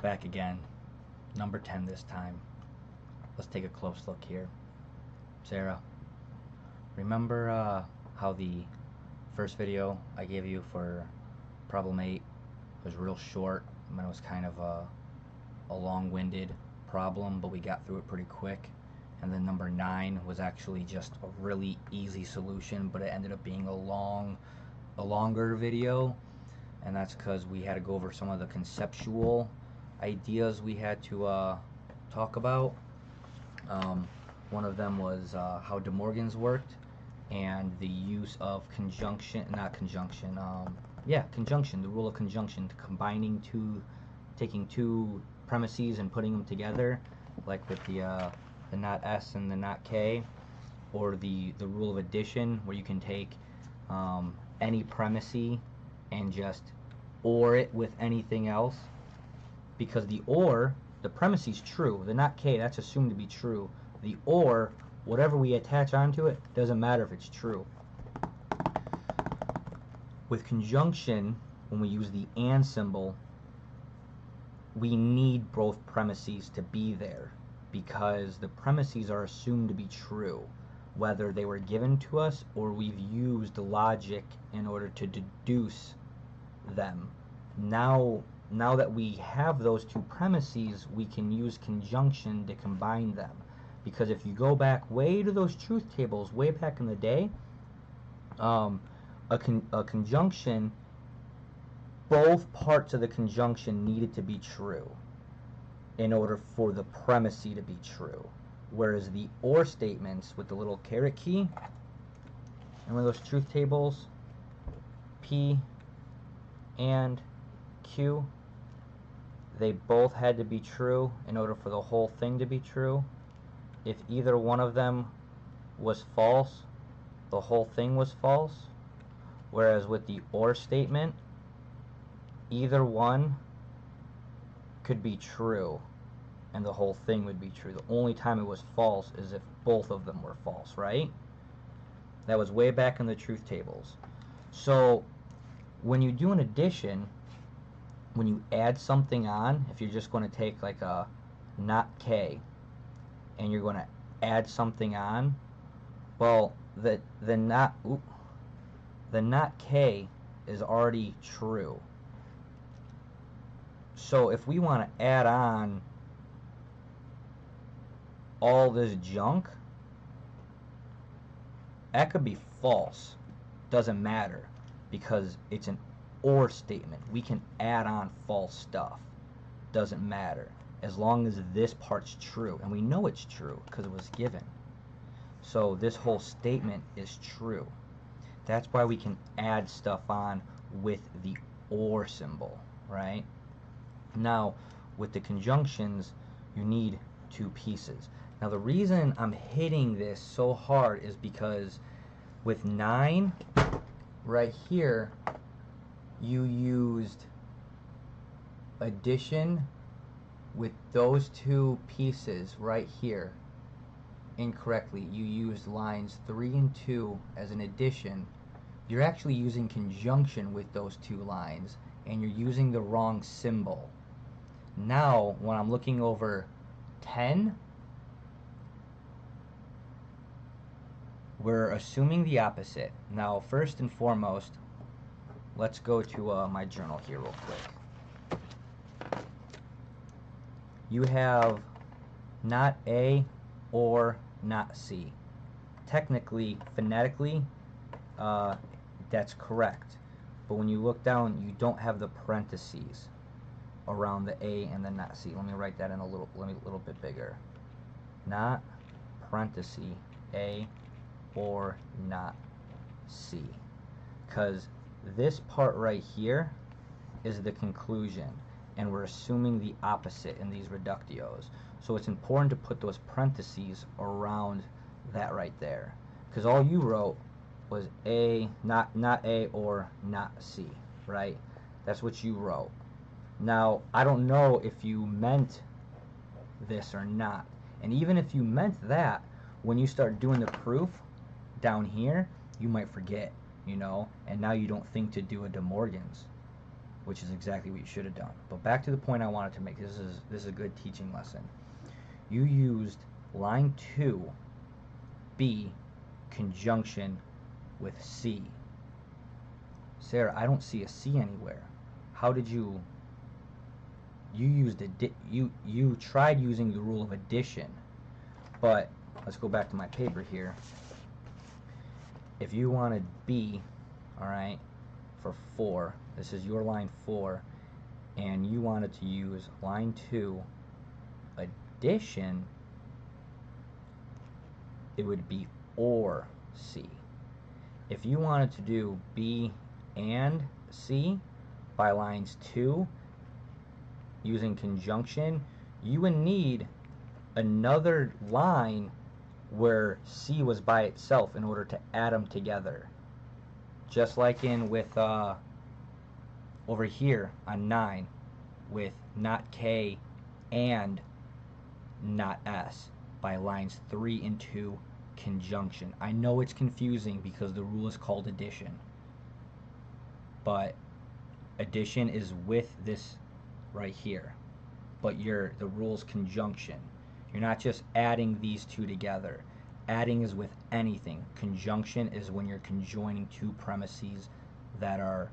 Back again. Number 10 this time. Let's take a close look here. Sarah, remember how the first video I gave you for problem 8 was real short? I mean, it was kind of a long-winded problem, but we got through it pretty quick. And then number 9 was actually just a really easy solution, but it ended up being a longer video. And that's because we had to go over some of the conceptual ideas we had to talk about. One of them was how De Morgan's worked and the use of conjunction, not conjunction, conjunction, the rule of conjunction, taking two premises and putting them together, like with the not S and the not K, or the rule of addition, where you can take any premise and just OR it with anything else, because the premise is true, the not K, that's assumed to be true. The OR, whatever we attach onto it, doesn't matter if it's true. With conjunction, when we use the AND symbol, we need both premises to be there, because the premises are assumed to be true, whether they were given to us or we've used logic in order to deduce them. Now that we have those two premises, we can use conjunction to combine them. Because if you go back way to those truth tables way back in the day, a conjunction, both parts of the conjunction needed to be true in order for the premise to be true. Whereas the OR statements with the little caret key, remember those truth tables, P and Q, they both had to be true in order for the whole thing to be true. If either one of them was false, the whole thing was false. Whereas with the OR statement, either one could be true and the whole thing would be true. The only time it was false is if both of them were false, right? That was way back in the truth tables. So when you do an addition, when you add something on, if you're just going to take like a not K and you're going to add something on, well, the not K is already true. So if we want to add on all this junk, that could be false. Doesn't matter, because it's an OR statement. We can add on false stuff. Doesn't matter, as long as this part's true, and we know it's true because it was given. So this whole statement is true. That's why we can add stuff on with the OR symbol, right? Now, with the conjunctions, you need two pieces. Now, the reason I'm hitting this so hard is because with 9, right here, you used addition with those two pieces right here incorrectly. You used lines 3 and 2 as an addition. You're actually using conjunction with those two lines, and you're using the wrong symbol. Now, when I'm looking over 10, we're assuming the opposite. Now, first and foremost, let's go to my journal here real quick. You have not A or not C. Technically, phonetically, that's correct. But when you look down, you don't have the parentheses around the A and the not C. Let me write that in a little bit bigger. Not parenthesis A or not C. Because this part right here is the conclusion, and we're assuming the opposite in these reductios. So it's important to put those parentheses around that right there, because all you wrote was A, not A or not C, right? That's what you wrote. Now, I don't know if you meant this or not, and even if you meant that, when you start doing the proof down here, you might forget, and now you don't think to do a De Morgan's. which is exactly what you should have done. But back to the point I wanted to make. This is a good teaching lesson. You used line 2, B, conjunction with C. Sarah, I don't see a C anywhere. How did you used you tried using the rule of addition, but let's go back to my paper here. If you wanted B, all right, for 4, this is your line 4, and you wanted to use line 2 addition, it would be or C. If you wanted to do B and C by lines 2 using conjunction, you would need another line where C was by itself in order to add them together. Just like in with over here on 9 with not K and not S by lines 3 and 2 conjunction. I know it's confusing because the rule is called addition, but addition is with this right here, but the rule's conjunction. You're not just adding these two together. Adding is with anything. Conjunction is when you're conjoining two premises that are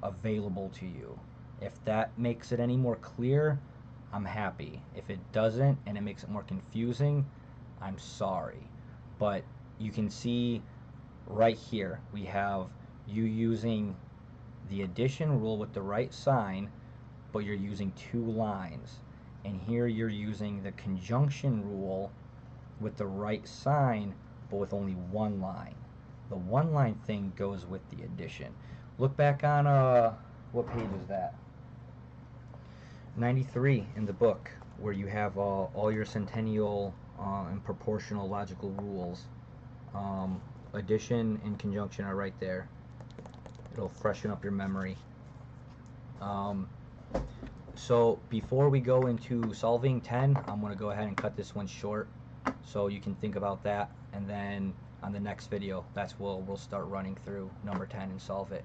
available to you. If that makes it any more clear, I'm happy. If it doesn't and it makes it more confusing, I'm sorry. But you can see right here we have you using the addition rule with the right sign, but you're using 2 lines. And here you're using the conjunction rule with the right sign, but with only 1 line. The 1 line thing goes with the addition. Look back on, what page is that? 93 in the book, where you have all your centennial and proportional logical rules. Addition and conjunction are right there. It'll freshen up your memory. So before we go into solving 10, I'm going to go ahead and cut this one short so you can think about that, and then on the next video, that's where we'll start running through number 10 and solve it.